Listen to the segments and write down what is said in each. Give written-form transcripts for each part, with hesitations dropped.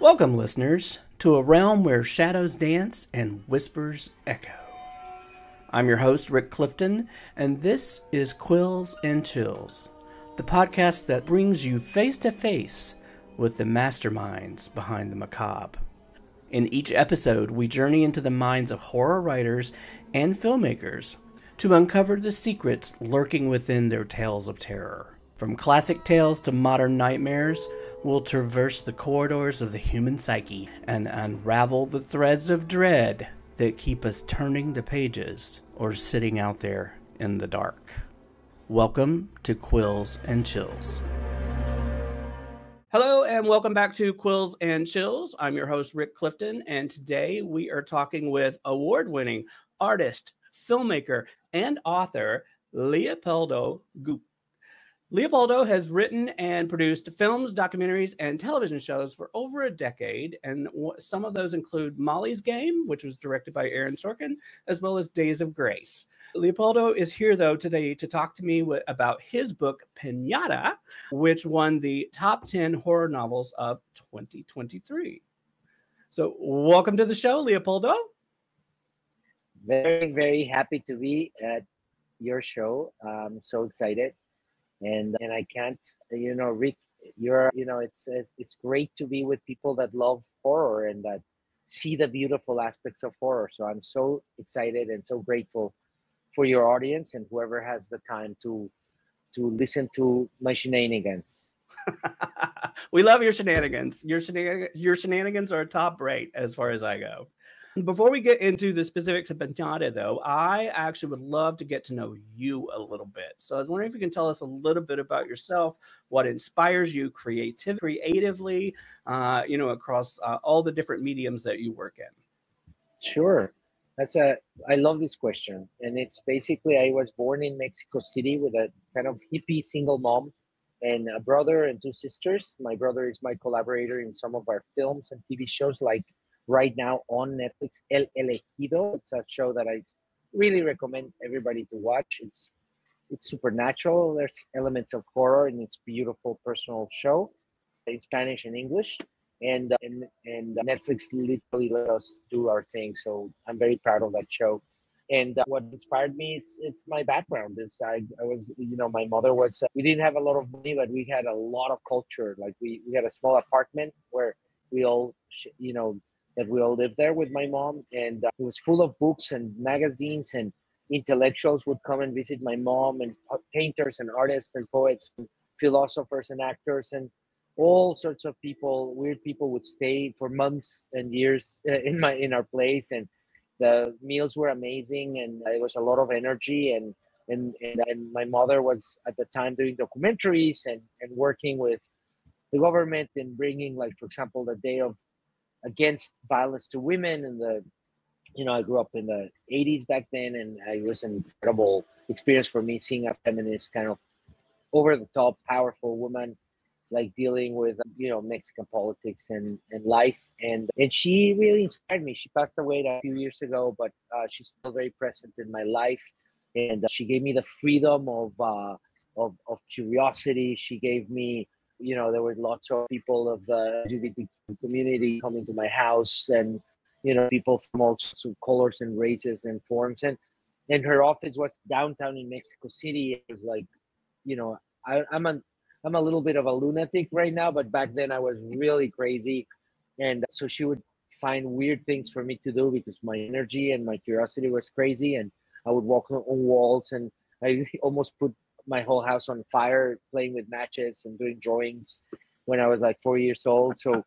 Welcome, listeners, to a realm where shadows dance and whispers echo. I'm your host, Rick Clifton, and this is Quills and Chills, the podcast that brings you face to face with the masterminds behind the macabre. In each episode, we journey into the minds of horror writers and filmmakers to uncover the secrets lurking within their tales of terror. From classic tales to modern nightmares, we'll traverse the corridors of the human psyche and unravel the threads of dread that keep us turning the pages or sitting out there in the dark. Welcome to Quills and Chills. Hello and welcome back to Quills and Chills. I'm your host, Rick Clifton, and today we are talking with award-winning artist, filmmaker, and author Leopoldo Gout. Leopoldo has written and produced films, documentaries, and television shows for over a decade, and some of those include Molly's Game, which was directed by Aaron Sorkin, as well as Days of Grace. Leopoldo is here, though, today to talk to me about his book, Piñata, which won the top 10 horror novels of 2023. So welcome to the show, Leopoldo. Very, very happy to be at your show. I'm so excited. And I can't, Rick, it's great to be with people that love horror and that see the beautiful aspects of horror. So I'm so excited and so grateful for your audience and whoever has the time to listen to my shenanigans. We love your shenanigans. Your shenanigans are top rate as far as I go. Before we get into the specifics of Piñata, though, I actually would love to get to know you a little bit. So I was wondering if you can tell us a little bit about yourself, what inspires you creatively, across all the different mediums that you work in. Sure. I love this question. And it's basically, I was born in Mexico City with a kind of hippie single mom and a brother and two sisters. My brother is my collaborator in some of our films and TV shows, like right now on Netflix, El Elegido. It's a show that I really recommend everybody to watch. It's supernatural. There's elements of horror, and it's a beautiful personal show in Spanish and English. And Netflix literally let us do our thing. So I'm very proud of that show. And what inspired me is my background. I was, my mother was, we didn't have a lot of money, but we had a lot of culture. Like we had a small apartment where we all, that we all lived there with my mom, and it was full of books and magazines, and intellectuals would come and visit my mom, and painters and artists and poets and philosophers and actors and all sorts of people. Weird people would stay for months and years in our place, and the meals were amazing, and there was a lot of energy, and my mother was at the time doing documentaries and working with the government and bringing, like, for example, the day of against violence to women. And I grew up in the 80s back then, and it was an incredible experience for me seeing a feminist, kind of over the top, powerful woman, like dealing with, Mexican politics and life. And she really inspired me. She passed away a few years ago, but she's still very present in my life. And she gave me the freedom of curiosity. She gave me, there were lots of people of the LGBT community coming to my house, and, people from all sorts of colors and races and forms. And her office was downtown in Mexico City. It was like, I'm a little bit of a lunatic right now, but back then I was really crazy. And so she would find weird things for me to do because my energy and my curiosity was crazy. And I would walk on walls, and I almost put my whole house on fire playing with matches and doing drawings when I was like 4 years old. So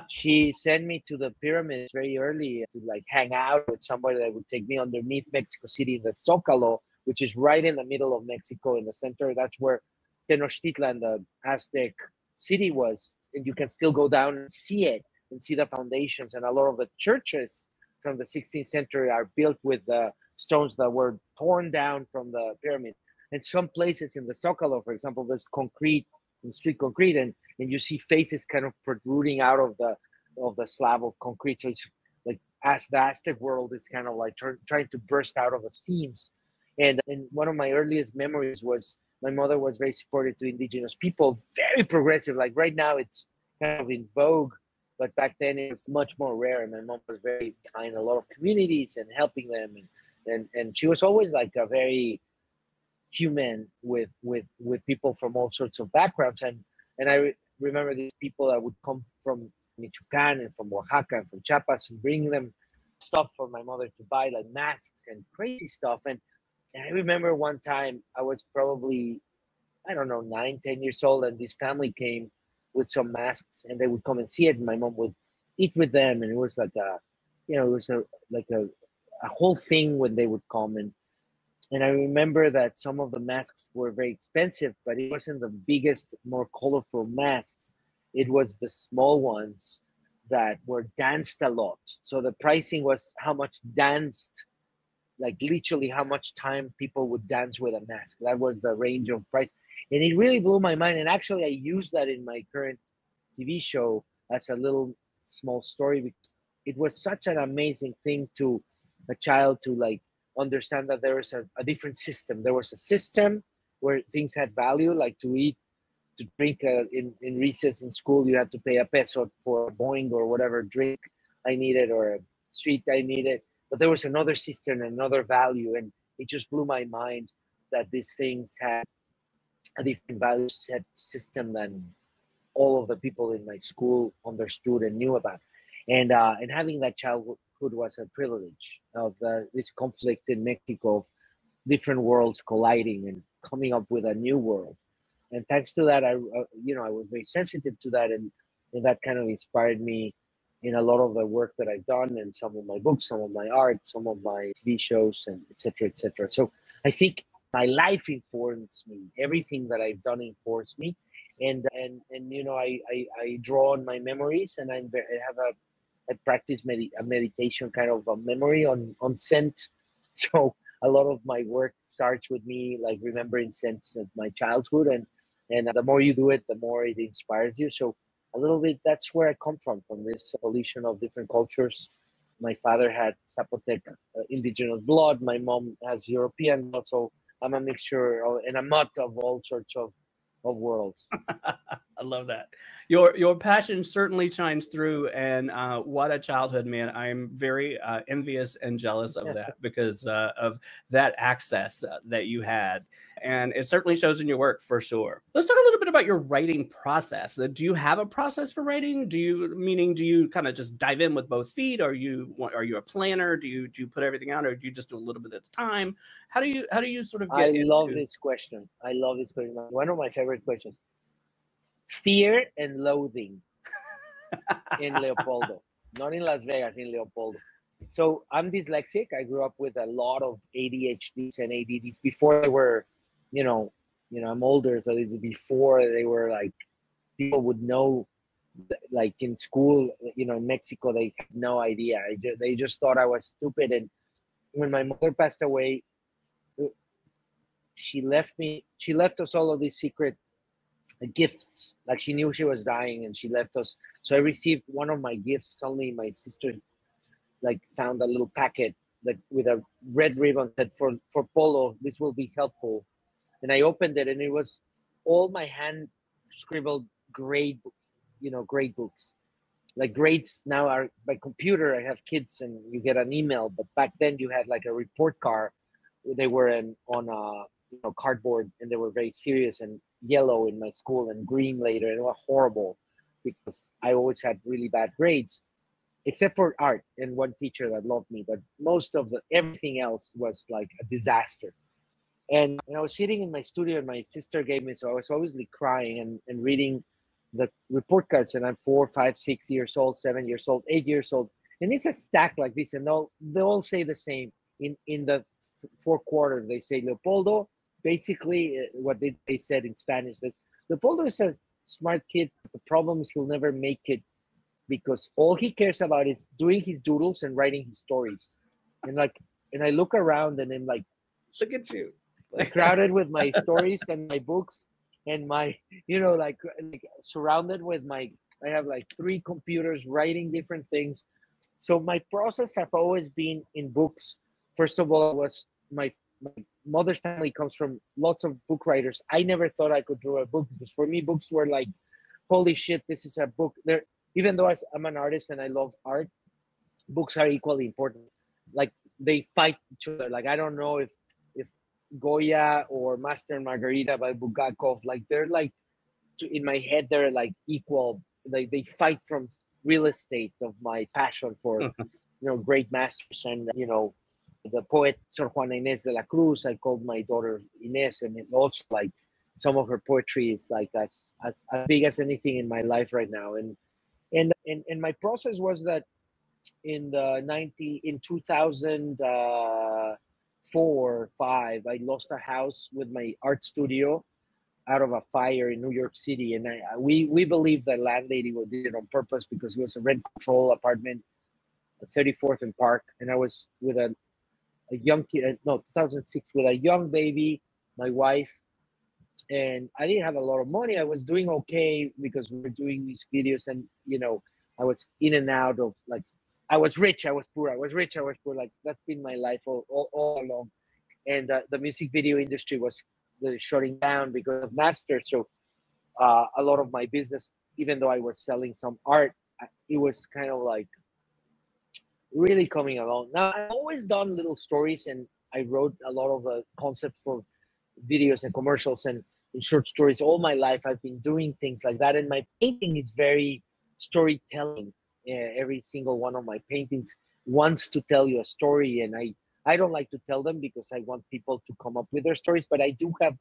she sent me to the pyramids very early to like hang out with somebody that would take me underneath Mexico City in the Zócalo, which is right in the middle of Mexico in the center. That's where Tenochtitlan, the Aztec city, was. And you can still go down and see it and see the foundations. And a lot of the churches from the 16th century are built with the stones that were torn down from the pyramid. And some places in the Zócalo, for example, there's concrete and street concrete, and you see faces kind of protruding out of the slab of concrete. So it's like, as the Aztec world is kind of like trying to burst out of the seams. And one of my earliest memories was my mother was very supportive to indigenous people, very progressive. Like right now, it's kind of in vogue but back then it was much more rare. And my mom was very behind a lot of communities and helping them, and she was always like a very human with people from all sorts of backgrounds. And remember these people that would come from Michoacan and from Oaxaca and from Chiapas and bring them stuff for my mother to buy, like masks and crazy stuff. And I remember one time I was probably, I don't know, 9, 10 years old, and this family came with some masks, and they would come and see it, and my mom would eat with them, and it was like it was a whole thing when they would come. And I remember that some of the masks were very expensive, but it wasn't the biggest, more colorful masks. It was the small ones that were danced a lot. So the pricing was how much danced, like literally how much time people would dance with a mask. That was the range of price. And it really blew my mind. And actually, I used that in my current TV show as a little small story, because it was such an amazing thing to a child to like understand that there was a different system. There was a system where things had value, like to eat, to drink in recess in school, you had to pay a peso for a Boing or whatever drink I needed or a sweet I needed. But there was another system, another value, and it just blew my mind that these things had a different value set system than all of the people in my school understood and knew about. And having that childhood was a privilege of this conflict in Mexico of different worlds colliding and coming up with a new world. And thanks to that, I was very sensitive to that, and that kind of inspired me in a lot of the work that I've done, and some of my books, some of my art, some of my TV shows, and et cetera, et cetera. So I think my life informs me. Everything that I've done informs me, and I draw on my memories, and I have I practice a meditation kind of a memory on scent. So a lot of my work starts with me like remembering scents of my childhood, and the more you do it, the more it inspires you. So a little bit, that's where I come from this collision of different cultures. My father had Zapotec indigenous blood. My mom has European blood. So I'm a mixture and a mutt of all sorts of worlds. I love that. Your passion certainly shines through, and what a childhood, man. I'm very envious and jealous of that because of that access that you had. And it certainly shows in your work for sure. Let's talk a little bit about your writing process. Do you have a process for writing? Do you kind of just dive in with both feet? Are you a planner? Do you put everything out, or do you just do a little bit at a time? How do you sort of get love this question. I love this question. One of my favorite questions. Fear and loathing in Leopoldo, not in Las Vegas, in Leopoldo. So I'm dyslexic. I grew up with a lot of ADHDs and ADDs before they were, I'm older, so this is before they were like people would know, like in school, in Mexico, they had no idea. They just thought I was stupid. And when my mother passed away, she left us all of these secret gifts. Like she knew she was dying, and she left us. So I received one of my gifts. Only my sister like found a little packet like with a red ribbon that for Polo, this will be helpful. And I opened it, and it was all my hand scribbled grade books. Like grades now are by computer. I have kids, and you get an email, but back then you had like a report card. They were on cardboard, and they were very serious and yellow in my school and green later, and it was horrible because I always had really bad grades, except for art and one teacher that loved me, but most of everything else was like a disaster. And I was sitting in my studio, and my sister gave me, so I was obviously crying and reading the report cards, and I'm 4, 5, 6 years old, 7 years old, 8 years old, and it's a stack like this, and they all say the same in the 4 quarters. They say Leopoldo, basically what they said in Spanish, that Leopoldo is a smart kid. The problem is he'll never make it because all he cares about is doing his doodles and writing his stories. And I look around, and I'm like, look at you, crowded with my stories and my books and my, like surrounded with I have like 3 computers writing different things. So my process have always been in books. First of all, was my mother's family comes from lots of book writers. I never thought I could draw a book because for me, books were like, holy shit, this is a book. even though I'm an artist and I love art, books are equally important. Like they fight each other. Like I don't know if Goya or Master and Margarita by Bulgakov, like they're like in my head they're like equal. Like they fight from real estate of my passion for great masters. And the poet Sor Juana Inés de la Cruz, I called my daughter Inés, and it also like some of her poetry is like as big as anything in my life right now. And my process was that in 2004-5, I lost a house with my art studio out of a fire in New York City, and we believe the landlady did it on purpose because it was a rent control apartment, 34th and Park, and I was with a young kid. No, 2006, with a young baby, my wife, and I didn't have a lot of money. I was doing okay because we were doing these videos, and I was in and out of, like, I was rich, I was poor, I was rich, I was poor. Like that's been my life all along. And the music video industry was shutting down because of Napster. So a lot of my business, even though I was selling some art, it was kind of like really coming along. Now I've always done little stories, and I wrote a lot of concepts for videos and commercials and short stories all my life. I've been doing things like that, and my painting is very storytelling. Every single one of my paintings wants to tell you a story, and I don't like to tell them because I want people to come up with their stories, but I do have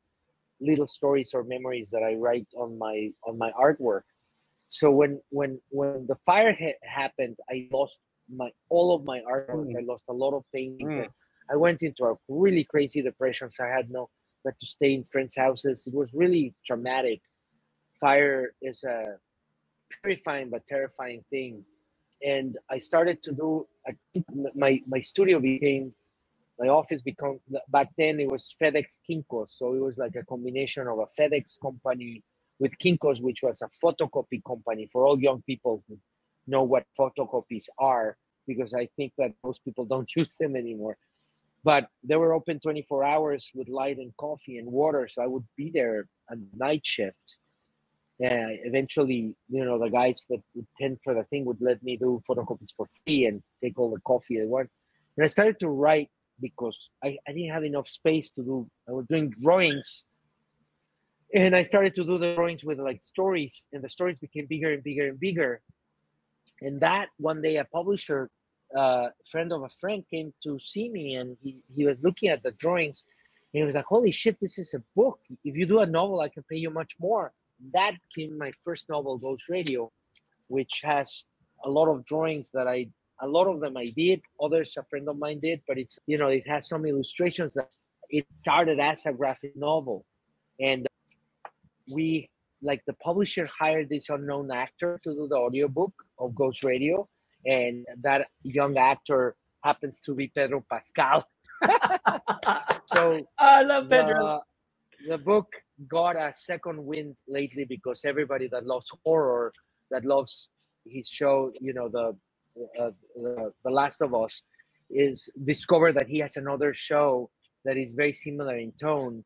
little stories or memories that I write on my artwork. So when the fire happened, I lost all of my artwork. I lost a lot of paintings, and I went into a really crazy depression. So I had to stay in friends' houses. It was really traumatic. Fire is a purifying but terrifying thing. And I started to do, my studio became, my office became, back then it was FedEx Kinkos. So it was like a combination of a FedEx company with Kinkos, which was a photocopy company for all young people who know what photocopies are, because I think that most people don't use them anymore. But they were open 24 hours with light and coffee and water. So I would be there at night shift. Eventually, the guys that would tend for the thing would let me do photocopies for free and take all the coffee they want. And I started to write because I didn't have enough space to do. I was doing drawings, and I started to do the drawings with like stories, and the stories became bigger and bigger and bigger. And that one day, a publisher, friend of a friend, came to see me, and he was looking at the drawings, and he was like, "Holy shit, this is a book! If you do a novel, I can pay you much more." That became my first novel, Ghost Radio, which has a lot of drawings that a lot of them I did, others a friend of mine did, but it's, it has some illustrations that it started as a graphic novel. And the publisher hired this unknown actor to do the audiobook of Ghost Radio. And that young actor happens to be Pedro Pascal. So I love Pedro. The book got a second wind lately because everybody that loves horror, that loves his show, the Last of Us, is discovered that he has another show that is very similar in tone,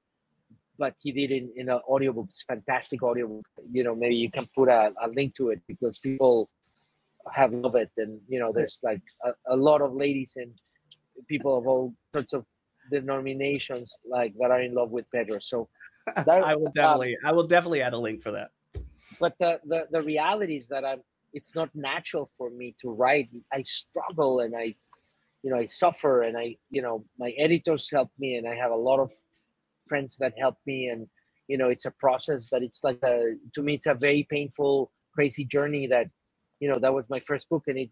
but he did in an audiobook. It's fantastic audiobook. Maybe you can put a link to it because people have loved it, and there's like a lot of ladies and people of all sorts of denominations like that are in love with Pedro. So that, I will definitely add a link for that. But the reality is that it's not natural for me to write. I struggle, and I suffer, and my editors help me, and I have a lot of friends that help me, and it's a process that it's like to me it's a very painful, crazy journey. That that was my first book, and it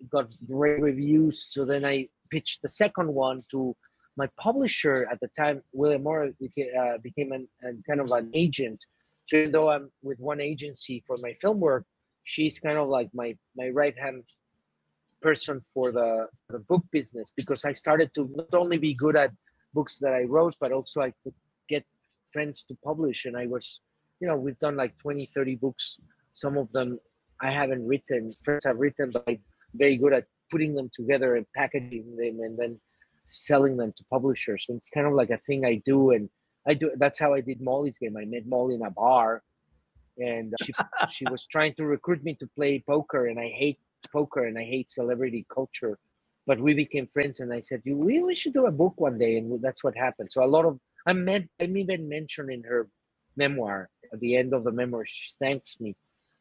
got great reviews. So then I pitched the second one to my publisher at the time. William Moore became a kind of an agent. So even though I'm with one agency for my film work, she's kind of like my right hand person for the book business, because I started to not only be good at books that I wrote, but also I could get friends to publish. And I was, we've done like 20-30 books. Some of them I haven't written, friends have written, but I'm very good at putting them together and packaging them and then selling them to publishers. And it's kind of like a thing I do. And that's how I did Molly's Game. I met Molly in a bar, and she was trying to recruit me to play poker, and I hate poker and I hate celebrity culture. But we became friends, and I said, we should do a book one day, and that's what happened. So a lot of I'm even mentioned in her memoir at the end of the memoir. She thanks me.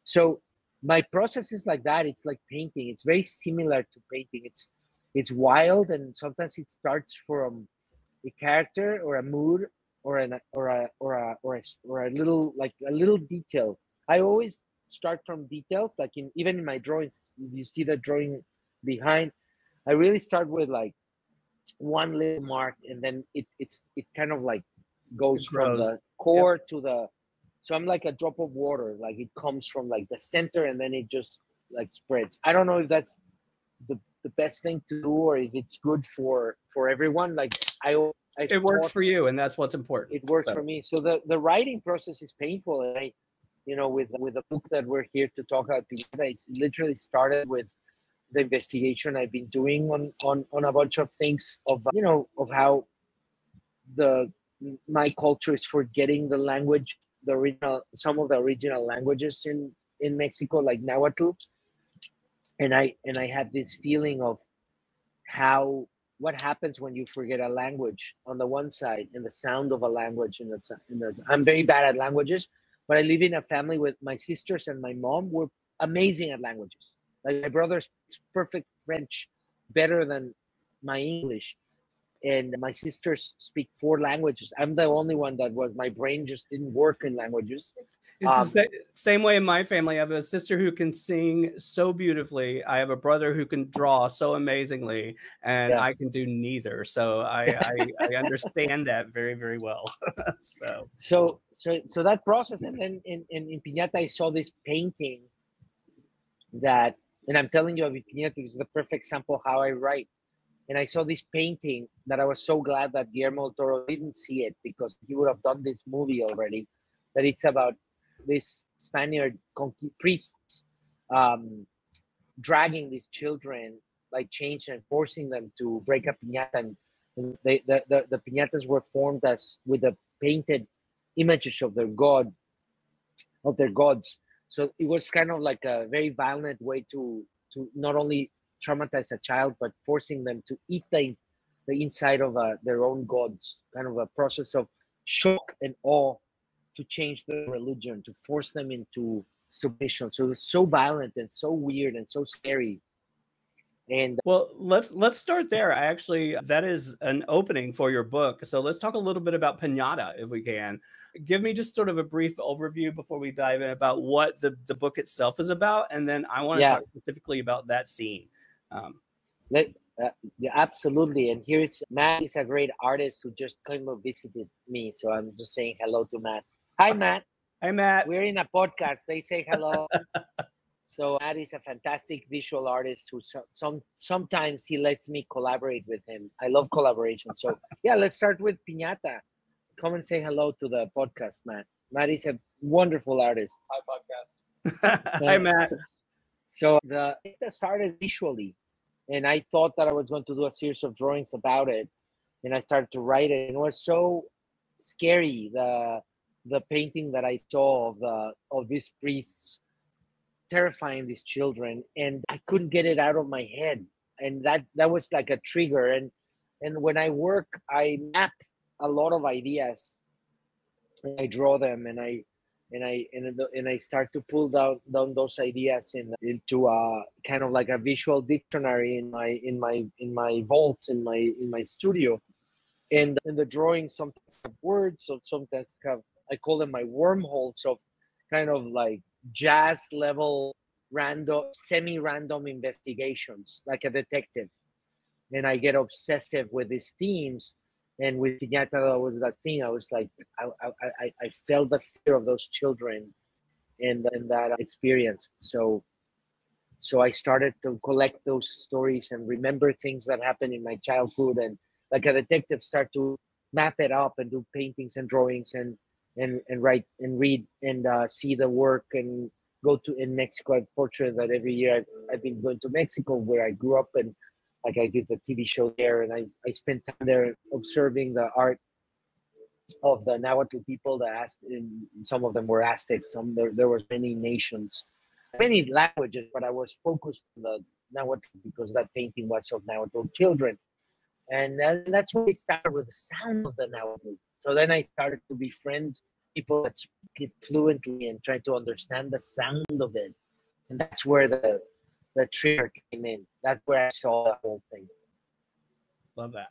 So my process is like that. It's like painting. It's very similar to painting. It's wild, and sometimes it starts from a character or a mood or a little, like a little detail. I always start from details, like even in my drawings. You see the drawing behind. I really start with like one little mark, and then it kind of like goes from the core to the. So I'm like a drop of water. Like it comes from like the center, and then it just like spreads. I don't know if that's the best thing to do, or if it's good for everyone. Like it works for you, and that's what's important. It works for me. So the writing process is painful, and I, with the book that we're here to talk about, Piñata, it's literally started with the investigation I've been doing on a bunch of things of of how my culture is forgetting the language, some of the original languages in Mexico, like Nahuatl, and I had this feeling of what happens when you forget a language on the one side, and the sound of a language I'm very bad at languages, but I live in a family with my sisters and my mom. We're amazing at languages. Like my brother speaks perfect French, better than my English, and my sisters speak 4 languages. I'm the only one my brain just didn't work in languages. It's the same way in my family. I have a sister who can sing so beautifully. I have a brother who can draw so amazingly, and I can do neither. So I understand that very, very well. So that process, and then in Piñata, I saw this painting that, and I'm telling you, Piñata is the perfect example of how I write. And I saw this painting that I was so glad that Guillermo del Toro didn't see it, because he would have done this movie already. That it's about this Spaniard priests dragging these children like chains and forcing them to break a piñata. And the piñatas were formed with the painted images of their gods. So it was kind of like a very violent way to not only traumatize a child, but forcing them to eat the inside of their own gods. Kind of a process of shock and awe to change their religion, to force them into submission. So it was so violent and so weird and so scary. And well, let's start there. That is an opening for your book. So let's talk a little bit about Piñata, if we can. Give me just sort of a brief overview before we dive in about what the book itself is about, and then I want to talk specifically about that scene. Yeah, absolutely. And here's Matt. Is a great artist who just came and visited me, so I'm just saying hello to Matt. Hi, Matt. Hi, Matt. We're in a podcast. They say hello. So Matt is a fantastic visual artist who sometimes he lets me collaborate with him. I love collaboration. So yeah, let's start with Piñata. Come and say hello to the podcast, Matt. Matt is a wonderful artist. Hi, podcast. Hi, Matt. So it started visually, and I thought that I was going to do a series of drawings about it, and I started to write it, and it was so scary, the painting that I saw of these priests terrifying these children, and I couldn't get it out of my head, and that was like a trigger. And when I work, I map a lot of ideas, and I draw them, and I start to pull down those ideas into a kind of like a visual dictionary in my vault in my studio. And the drawings sometimes have words, so sometimes I call them my wormholes of kind of like jazz level semi-random investigations, like a detective. And I get obsessive with these themes. And with Piñata, that was that thing. I was like, I felt the fear of those children and that experience. So I started to collect those stories and remember things that happened in my childhood, and like a detective, start to map it up and do paintings and drawings and write and read and see the work and go to in Mexico. I'm fortunate that every year I've been going to Mexico, where I grew up, and like I did the TV show there, and I spent time there observing the art of the Nahuatl people that asked, some of them were Aztecs, there was many nations, many languages, but I was focused on the Nahuatl because that painting was of Nahuatl children. And that's where it started, with the sound of the Nahuatl. So then I started to befriend people that speak it fluently and try to understand the sound of it. And that's where the trigger came in. That's where I saw the whole thing. Love that.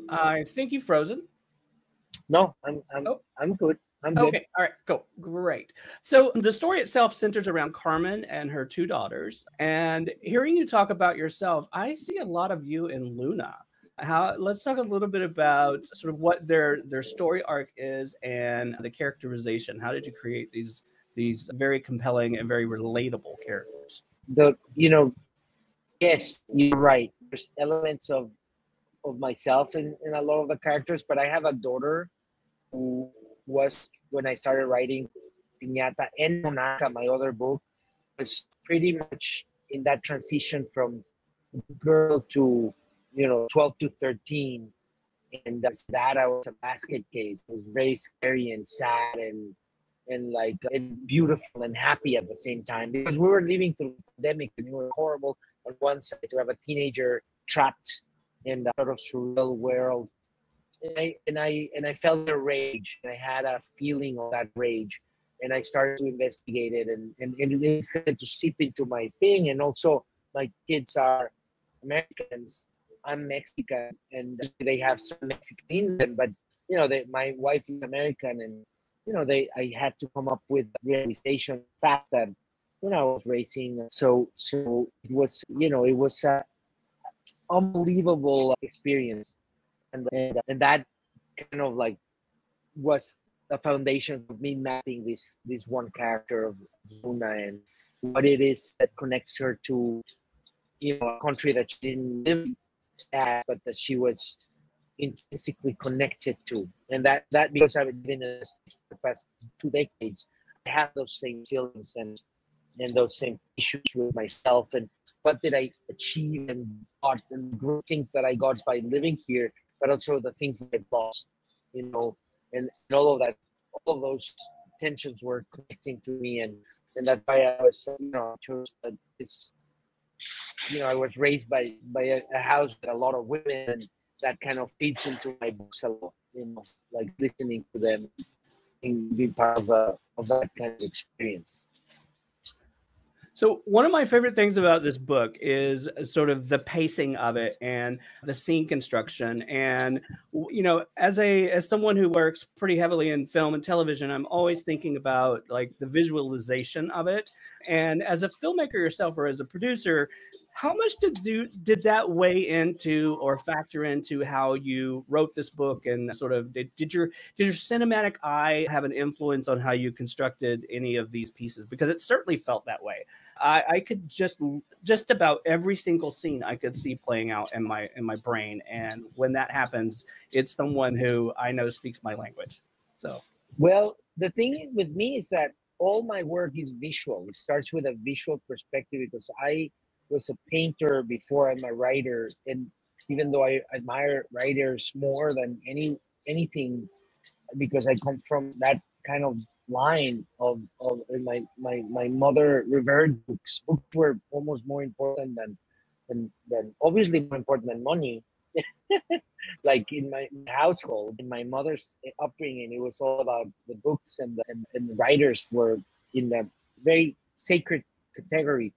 I think you've frozen. No, I'm good. I'm good. Okay, all right, cool, great. So the story itself centers around Carmen and her two daughters. And hearing you talk about yourself, I see a lot of you in Luna. Let's talk a little bit about sort of what their story arc is and the characterization. How did you create these very compelling and very relatable characters? Yes, you're right. There's elements of myself in a lot of the characters, but I have a daughter who was, when I started writing Piñata and Monarca, my other book, was pretty much in that transition from girl to 12 to 13. And that I was a basket case. It was very scary and sad and like and beautiful and happy at the same time, because we were living through the pandemic and it was horrible on one side to have a teenager trapped in that sort of surreal world. And I felt the rage, and I had a feeling of that rage, and I started to investigate it, and it started to seep into my thing. And also, my kids are Americans, I'm Mexican, and they have some Mexican in them, but my wife is American, and I had to come up with the realization fact that I was raising. So it was a unbelievable experience, and that kind of like was the foundation of me mapping this one character of Luna and what it is that connects her to a country that she didn't live at, but that she was intrinsically connected to. And that because I've been in this for the past 2 decades, I have those same feelings and those same issues with myself, and what did I achieve and got, and good things that I got by living here, but also the things that I've lost, and all of that, all of those tensions were connecting to me, and that's why I was, chose this. I was raised by a house with a lot of women, and that kind of feeds into my books a lot. Like listening to them and being part of that kind of experience. So one of my favorite things about this book is sort of the pacing of it and the scene construction. And as someone who works pretty heavily in film and television, I'm always thinking about like the visualization of it. And as a filmmaker yourself, or as a producer, how much did that weigh into or factor into how you wrote this book? And sort of did your cinematic eye have an influence on how you constructed any of these pieces? Because it certainly felt that way. I could just about every single scene I could see playing out in my brain, and when that happens, it's someone who I know speaks my language. So, well, the thing with me is that all my work is visual. It starts with a visual perspective because I was a painter before I'm a writer, and even though I admire writers more than anything, because I come from that kind of line of my mother revered books. Books were almost more important than obviously more important than money. Like in my household, in my mother's upbringing, it was all about the books, and the writers were in a very sacred category.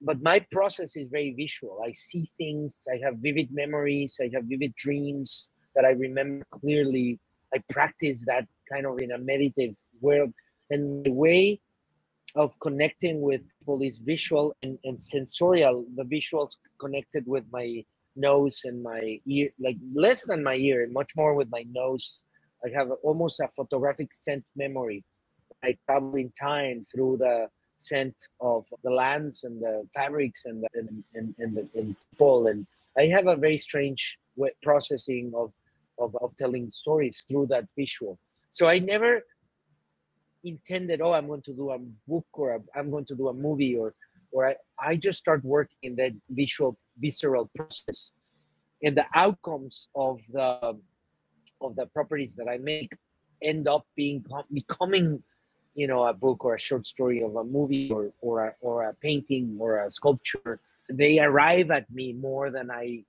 But my process is very visual. I see things, I have vivid memories, I have vivid dreams that I remember clearly. I practice that kind of in a meditative world. And the way of connecting with people is visual and sensorial. The visuals connected with my nose and my ear, like less than my ear, and much more with my nose. I have almost a photographic scent memory. I travel in time through the scent of the lands and the fabrics and the people. And I have a very strange processing of telling stories through that visual. So I never intended, I'm going to do a book, or I'm going to do a movie, or I just start working in that visceral process. and the outcomes of the properties that I make end up becoming, a book or a short story of a movie or a painting or a sculpture. They arrive at me more than I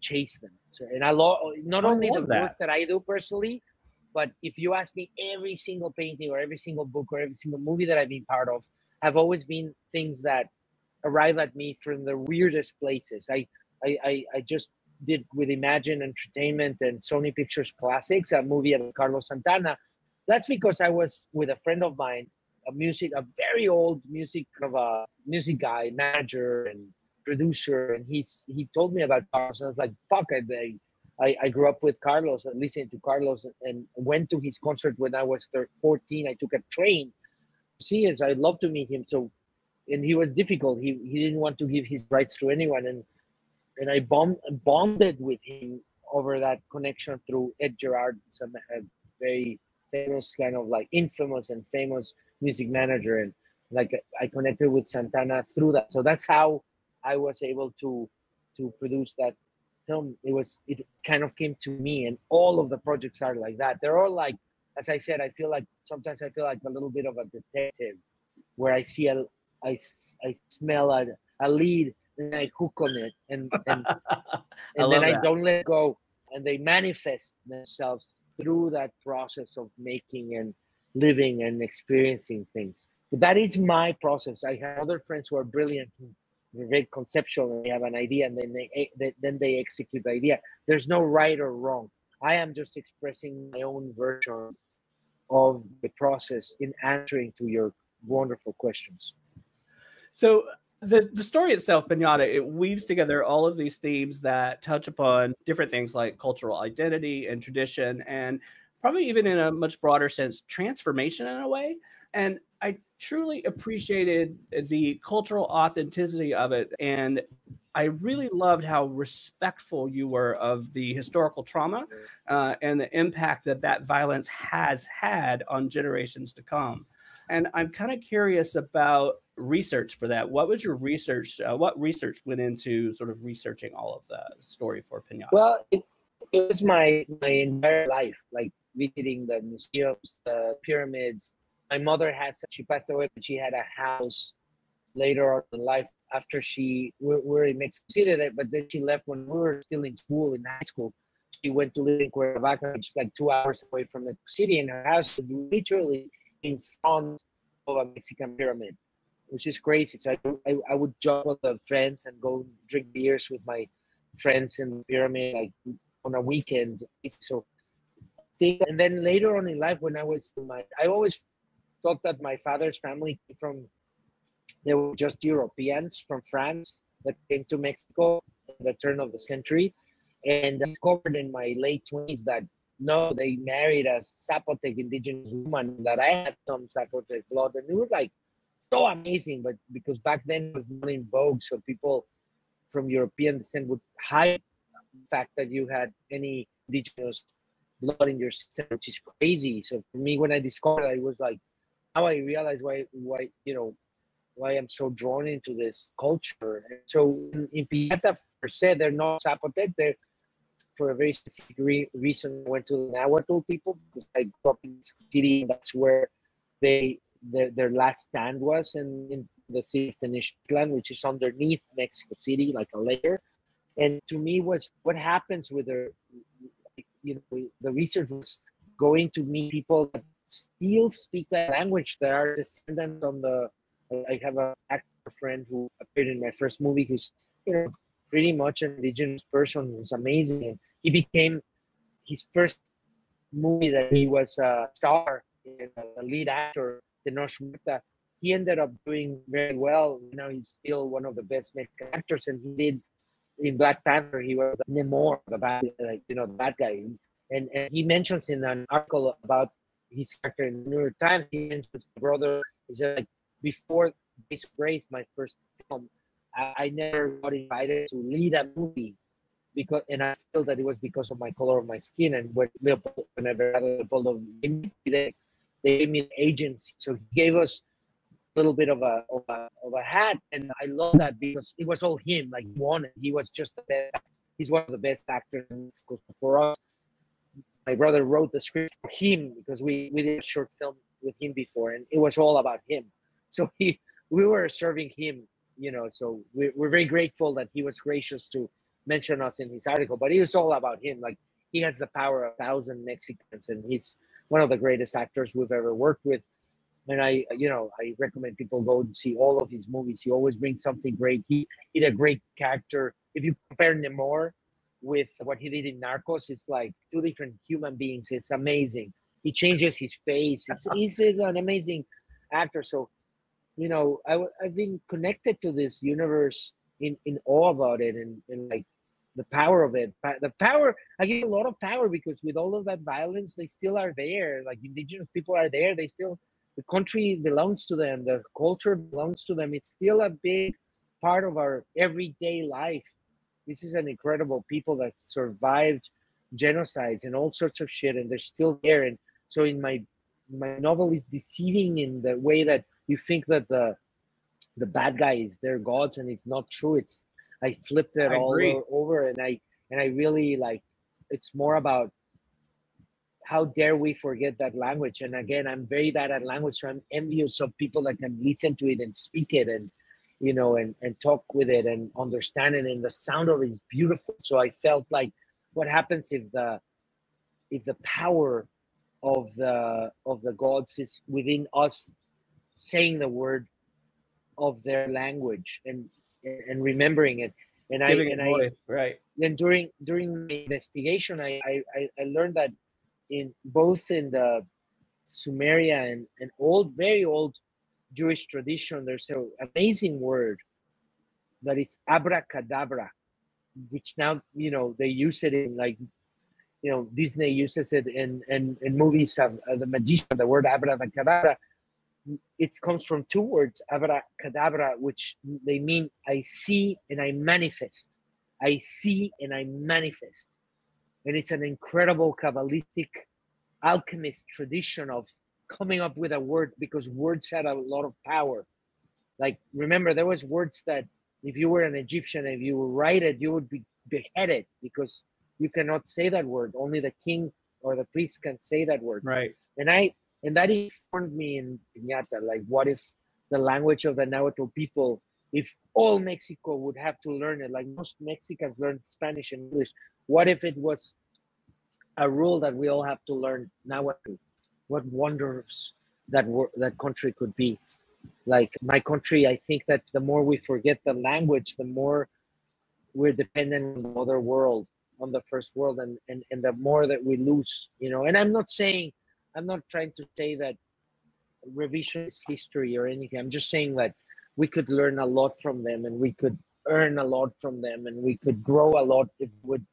chase them. So, and I love not only the work that I do personally, but if you ask me, every single painting or every single book or every single movie that I've been part of have always been things that arrive at me from the weirdest places. I just did with Imagine Entertainment and Sony Pictures Classics, a movie about Carlos Santana. That's because I was with a friend of mine, a very old music guy, manager and producer, and he told me about Carlos, and I was like, fuck, I grew up with Carlos and listening to Carlos, and went to his concert when I was 14. I took a train to see it. So I'd love to meet him. So, and he was difficult. He didn't want to give his rights to anyone, and I bonded with him over that connection through Ed Gerard, a very famous, kind of like infamous and famous music manager, and like I connected with Santana through that. So that's how I was able to produce that film. It kind of came to me, and all of the projects are like that. They're all like, as I said, sometimes I feel like a little bit of a detective, where I smell a lead, and I hook on it, and then I don't let go, and they manifest themselves through that process of making and living and experiencing things. But that is my process. I have other friends who are brilliant, they're very conceptual, and they have an idea, and then they execute the idea. There's no right or wrong. I am just expressing my own version of the process in answering to your wonderful questions. So the story itself, Piñata, it weaves together all of these themes that touch upon different things like cultural identity and tradition, and probably even in a much broader sense, transformation in a way. And I truly appreciated the cultural authenticity of it. And I really loved how respectful you were of the historical trauma and the impact that violence has had on generations to come. And I'm kind of curious about research for that. What was your research? What research went into sort of researching all of the story for Piñata? Well, it was my entire life, like visiting the museums, the pyramids. My mother she passed away, but she had a house later on in life after we're in Mexico City, but then she left when we were still in school, in high school. She went to live in Cuernavaca, which is like 2 hours away from the city, and her house is literally in front of a Mexican pyramid, which is crazy. So I would jump with the friends and go drink beers with my friends in the pyramid, like on a weekend. So, and then later on in life, when I always thought that my father's family came they were just Europeans from France that came to Mexico at the turn of the century. And I discovered in my late 20s that no, they married a Zapotec indigenous woman, that I had some Zapotec blood. And it was like so amazing, but because back then it was not in vogue, so people from European descent would hide the fact that you had any indigenous blood in your system, which is crazy. So for me, when I discovered it, it was like, now I realize why I'm so drawn into this culture. And so in Piñata, per se, they're not Zapotec. They're, for a very specific reason, I went to the Nahuatl people, because I grew up in Mexico City, and that's where their last stand was, in the city of Tenochtitlan, which is underneath Mexico City, like a layer. And to me, was what happens with the research was going to meet people that still speak that language, that are descendants on I have an actor friend who appeared in my first movie, who's pretty much an indigenous person, who's amazing. And he became his first movie that he was a star and a lead actor, Tenoch Huerta. He ended up doing very well. Now he's still one of the best Mexican actors, and he did in Black Panther. He was Namor, the bad guy. And he mentions in an article about his character in the New York Times, he mentions his brother. He said, like, before Days of Grace, my first film, I never got invited to lead a movie, and I feel that it was because of my color of my skin. And whenever Leopoldo they gave me an agency, so he gave us a little bit of a hat, and I love that because it was all him. Like he was just the best. he's one of the best actors in Mexico. For us, my brother wrote the script for him because we did a short film with him before, and it was all about him. So we were serving him, you know. So we're very grateful that he was gracious to mention us in his article. But it was all about him. Like, he has the power of 1,000 Mexicans, and he's one of the greatest actors we've ever worked with. And I recommend people go and see all of his movies. He always brings something great. He did a great character. If you compare Nemor with what he did in Narcos, it's like two different human beings. It's amazing. He changes his face. He's an amazing actor. So, you know, I've been connected to this universe in awe about it, and like the power of it. The power, I give a lot of power, because with all of that violence, they still are there. Like, indigenous people are there. They still, the country belongs to them. The culture belongs to them. It's still a big part of our everyday life. This is an incredible people that survived genocides and all sorts of shit, and they're still there. And so in my novel is deceiving in the way that you think that the bad guy is their gods, and it's not true. It's, I flipped it all over, and I really, like, it's more about how dare we forget that language. And again, I'm very bad at language, so I'm envious of people that can listen to it and speak it, and, you know, and talk with it and understand it, and the sound of it is beautiful. So I felt like, what happens if the power of the gods is within us, saying the word of their language and remembering it. And right. Then during my investigation, I learned that in both in the Sumeria and very old Jewish tradition, there's an amazing word that is abracadabra, which now, you know, they use it in, like, you know, Disney uses it in movies of the magician. The word abracadabra, it comes from two words, abracadabra, which they mean I see and I manifest. I see and I manifest. And it's an incredible Kabbalistic alchemist tradition of coming up with a word, because words had a lot of power. Like, remember, there was words that if you were an Egyptian, if you write it, you would be beheaded, because you cannot say that word. Only the king or the priest can say that word. Right. And that informed me in Piñata. Like, what if the language of the Nahuatl people, if all Mexico would have to learn it, like most Mexicans learn Spanish and English, what if it was a rule that we all have to learn Nahuatl? What wonders that country could be. Like, my country, I think that the more we forget the language, the more we're dependent on the other world, on the first world, and the more that we lose, you know. And I'm not trying to say that revisionist history or anything. I'm just saying that we could learn a lot from them, and we could earn a lot from them, and we could grow a lot if we would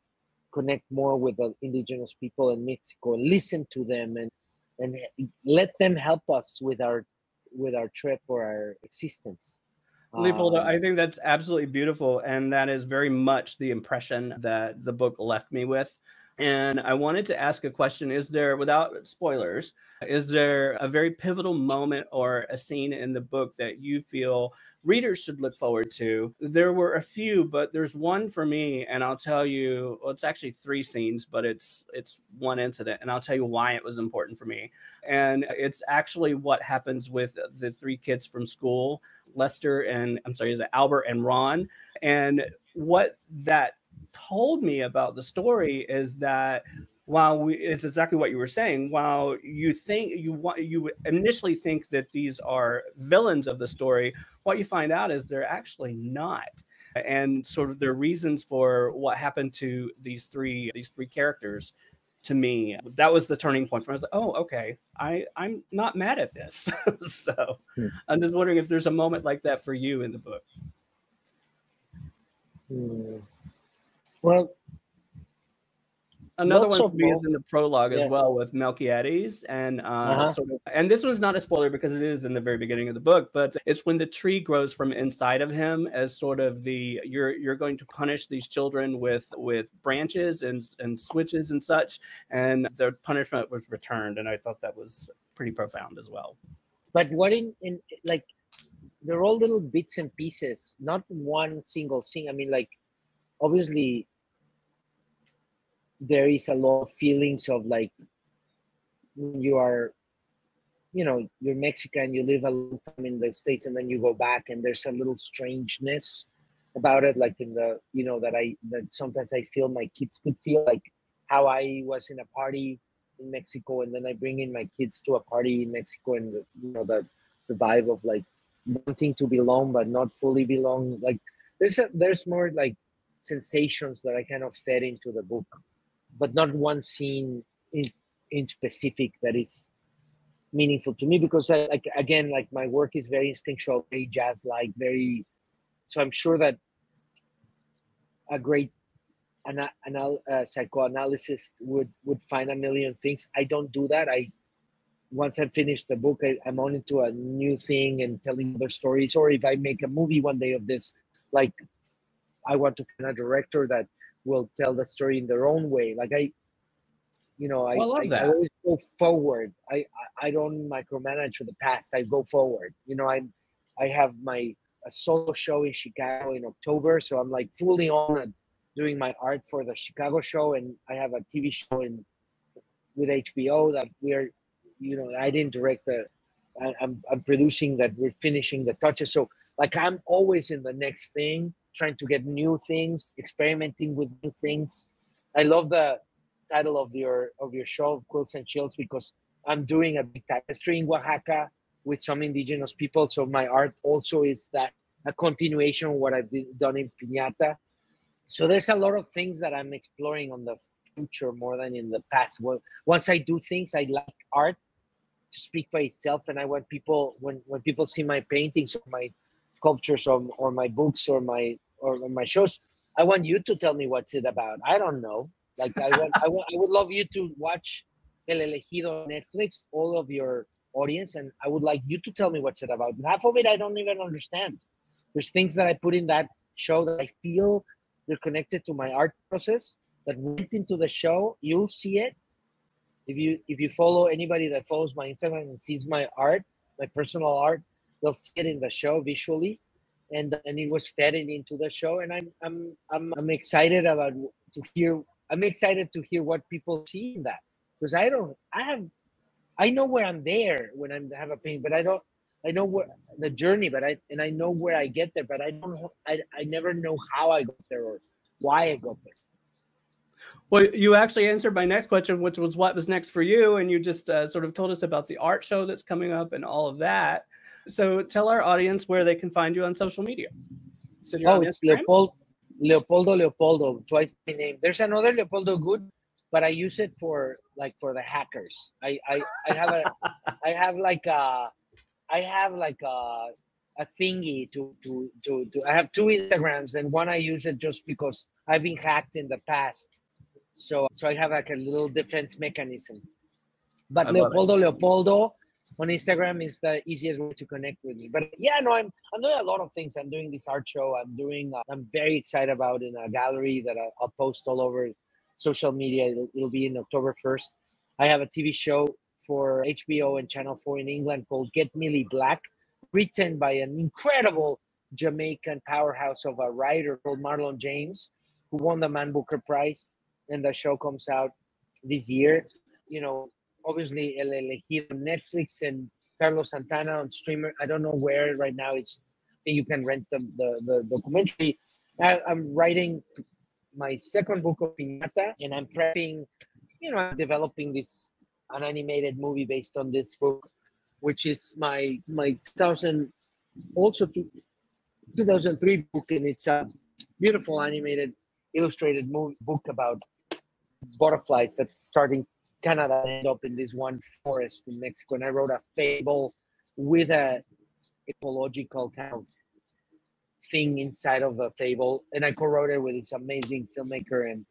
connect more with the indigenous people in Mexico, and listen to them, and let them help us with our trip or our existence. Leopoldo, I think that's absolutely beautiful, and that is very much the impression that the book left me with. And I wanted to ask a question. Is there, without spoilers, is there a very pivotal moment or a scene in the book that you feel readers should look forward to? There were a few, but there's one for me, and I'll tell you, well, it's actually three scenes, but it's one incident, and I'll tell you why it was important for me. And it's actually what happens with the three kids from school, Lester and, I'm sorry, is it Albert and Ron? And what that told me about the story is that it's exactly what you were saying. While you initially think that these are villains of the story, what you find out is they're actually not. And sort of their reasons for what happened to these three characters, to me, that was the turning point for me. I was like, oh, okay, I'm not mad at this. So I'm just wondering if there's a moment like that for you in the book. Well, another one for me is in the prologue as well, with Melquiades, and and this one's not a spoiler because it is in the very beginning of the book, but it's when the tree grows from inside of him as sort of you're going to punish these children with branches and switches and such, and their punishment was returned, and I thought that was pretty profound as well. But what in like, they're all little bits and pieces, not one single thing. I mean, like, obviously there is a lot of feelings of like when you are, you're Mexican, you live a long time in the States, and then you go back, and there's a little strangeness about it, like in the, that sometimes I feel my kids could feel like how I was in a party in Mexico, and then I bring in my kids to a party in Mexico, and the vibe of like wanting to belong but not fully belong. Like there's more like sensations that I kind of fed into the book, but not one scene in specific that is meaningful to me, because like my work is very instinctual, very jazz like, very, so I'm sure that a great psychoanalyst would find a million things. I don't do that. Once I finish the book, I'm on into a new thing and telling other stories. Or if I make a movie one day of this, like I want to find a director that will tell the story in their own way. Like I love that. I always go forward. I don't micromanage for the past. I go forward. I have a solo show in Chicago in October, so I'm like fully on doing my art for the Chicago show, and I have a TV show with HBO that we're, I didn't direct I'm producing that. We're finishing the touches. So like I'm always in the next thing, trying to get new things, experimenting with new things. I love the title of your show, Quills and Chills, because I'm doing a big tapestry in Oaxaca with some indigenous people. So my art also is that a continuation of what I've done in Piñata. So there's a lot of things that I'm exploring on the future more than in the past. Well, once I do things, I like art to speak for itself, and I want people, when people see my paintings or my sculptures or my books or my shows, I want you to tell me what's it about. I don't know. Like I would love you to watch El Elegido on Netflix, all of your audience, and I would like you to tell me what's it about. Half of it I don't even understand. There's things that I put in that show that I feel they're connected to my art process that went into the show. You'll see it if you follow anybody that follows my Instagram and sees my art, my personal art. They'll see it in the show visually, and it was fed into the show. And I'm excited I'm excited to hear what people see in that, because I know where I'm there when I have a paint, but I know where the journey, but I know where I get there, but I never know how I got there or why I got there. Well, you actually answered my next question, which was what was next for you, and you just sort of told us about the art show that's coming up and all of that. So tell our audience where they can find you on social media. So it's Leopoldo, twice my name. There's another Leopoldo Gout, but I use it for the hackers. I have a thingy to I have two Instagrams, and one I use it just because I've been hacked in the past. So I have like a little defense mechanism. But Leopoldo on Instagram is the easiest way to connect with me. But yeah, no, I'm doing a lot of things. I'm doing this art show. I'm very excited about in a gallery that I'll post all over social media. It'll be in October 1st. I have a TV show for HBO and Channel 4 in England called Get Millie Black, written by an incredible Jamaican powerhouse of a writer called Marlon James, who won the Man Booker Prize. And the show comes out this year. Obviously El Elegido on Netflix and Carlos Santana on streamer. I don't know where right now. I think you can rent the documentary. I'm writing my second book of Piñata, and I'm prepping. I'm developing an animated movie based on this book, which is my 2003 book, and it's a beautiful animated illustrated book about butterflies that start in Canada and end up in this one forest in Mexico. And I wrote a fable with a ecological kind of thing inside of the fable. And I co-wrote it with this amazing filmmaker and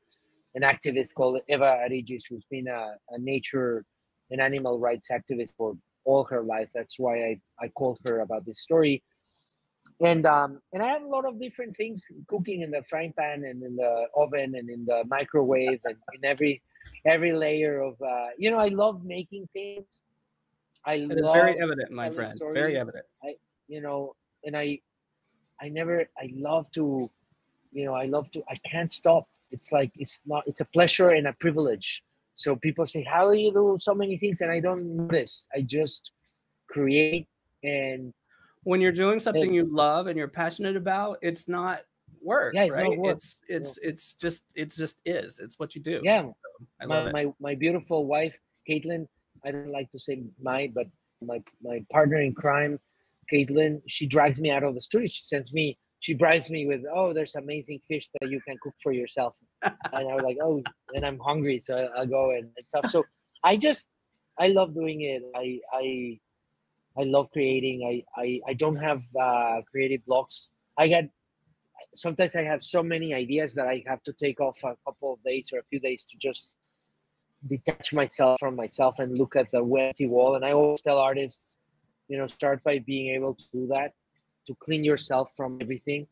an activist called Eva Arigis, who's been a nature and animal rights activist for all her life. That's why I called her about this story. And I have a lot of different things cooking in the frying pan and in the oven and in the microwave and in every layer of I love making things. I love very evident, my friend. Stories. Very evident. I love to I can't stop. It's like it's a pleasure and a privilege. So people say, how do you do so many things? And I don't notice. I just create. And when you're doing something you love and you're passionate about, it's not work. Yeah, it's right? not work. It's just is. It's what you do. Yeah. So I love it. My beautiful wife, Caitlin, I don't like to say but my partner in crime, Caitlin, she drags me out of the street. She bribes me with, oh, there's amazing fish that you can cook for yourself. And I was like, oh, and I'm hungry, so I'll go and stuff. So I love doing it. I love creating. I don't have creative blocks. Sometimes I have so many ideas that I have to take off a couple of days or a few days to just detach myself from myself and look at the empty wall. And I always tell artists, start by being able to do that, to clean yourself from everything.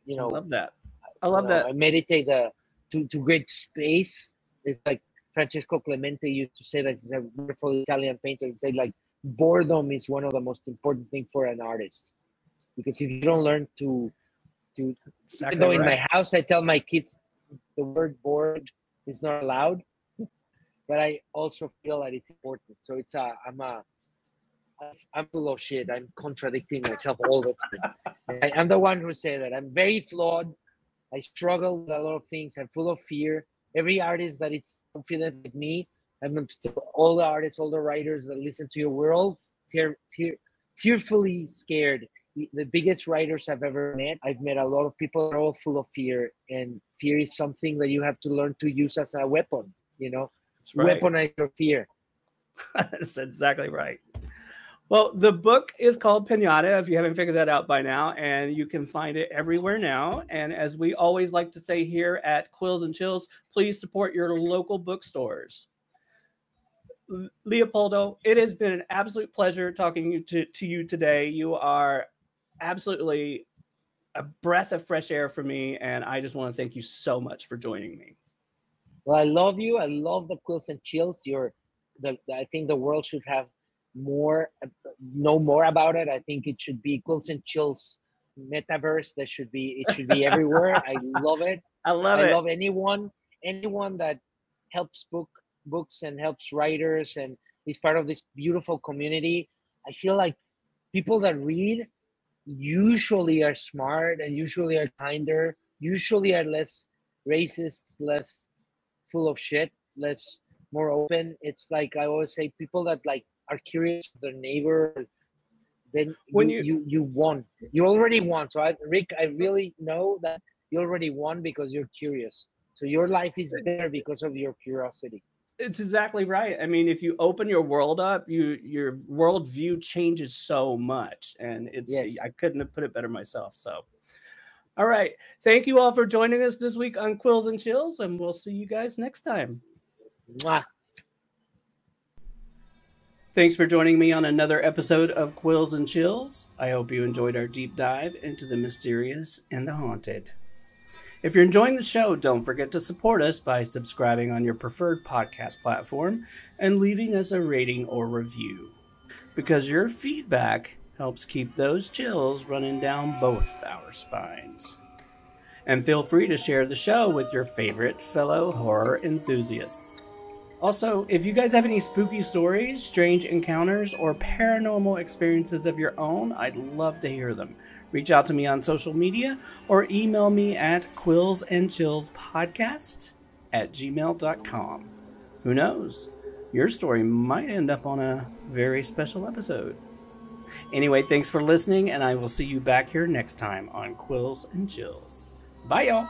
I love that. I love that. I meditate to create space. It's like Francesco Clemente used to say that. He's a wonderful Italian painter. He said, like, boredom is one of the most important things for an artist, because if you don't learn to exactly though in my house I tell my kids the word bored is not allowed, but I also feel that it's important. So it's I'm full of shit. I'm contradicting myself all the time. I'm the one who say that I'm very flawed. I struggle with a lot of things. I'm full of fear. Every artist that is confident like me, I'm going to tell all the artists, all the writers that listen to you, we're all tearfully scared. The biggest writers I've ever met, I've met a lot of people that are all full of fear, and fear is something that you have to learn to use as a weapon. That's right. Weaponize your fear. That's exactly right. Well, the book is called Piñata, if you haven't figured that out by now, and you can find it everywhere now. And as we always like to say here at Quills and Chills, please support your local bookstores. Leopoldo, it has been an absolute pleasure talking to you today. You are absolutely a breath of fresh air for me, and I just want to thank you so much for joining me. Well, I love you. I love the Quills and Chills. I think the world should have know more about it. I think it should be Quills and Chills metaverse. It should be everywhere. I love it. I love anyone that helps books and helps writers and is part of this beautiful community. I feel like people that read usually are smart and usually are kinder, usually are less racist, less full of shit, more open. It's like I always say, people that like are curious of their neighbor, then when you won. You already won. So Rick, I really know that you already won because you're curious. So your life is better because of your curiosity. It's exactly right. I mean, if you open your world up, your worldview changes so much, and I couldn't have put it better myself. So, all right, thank you all for joining us this week on Quills and Chills, and we'll see you guys next time. Mwah. Thanks for joining me on another episode of Quills and Chills. I hope you enjoyed our deep dive into the mysterious and the haunted. If you're enjoying the show, don't forget to support us by subscribing on your preferred podcast platform and leaving us a rating or review, because your feedback helps keep those chills running down both our spines. And feel free to share the show with your favorite fellow horror enthusiasts. Also, if you guys have any spooky stories, strange encounters, or paranormal experiences of your own, I'd love to hear them. Reach out to me on social media or email me at quillsandchillspodcast@gmail.com. Who knows? Your story might end up on a very special episode. Anyway, thanks for listening, and I will see you back here next time on Quills and Chills. Bye, y'all.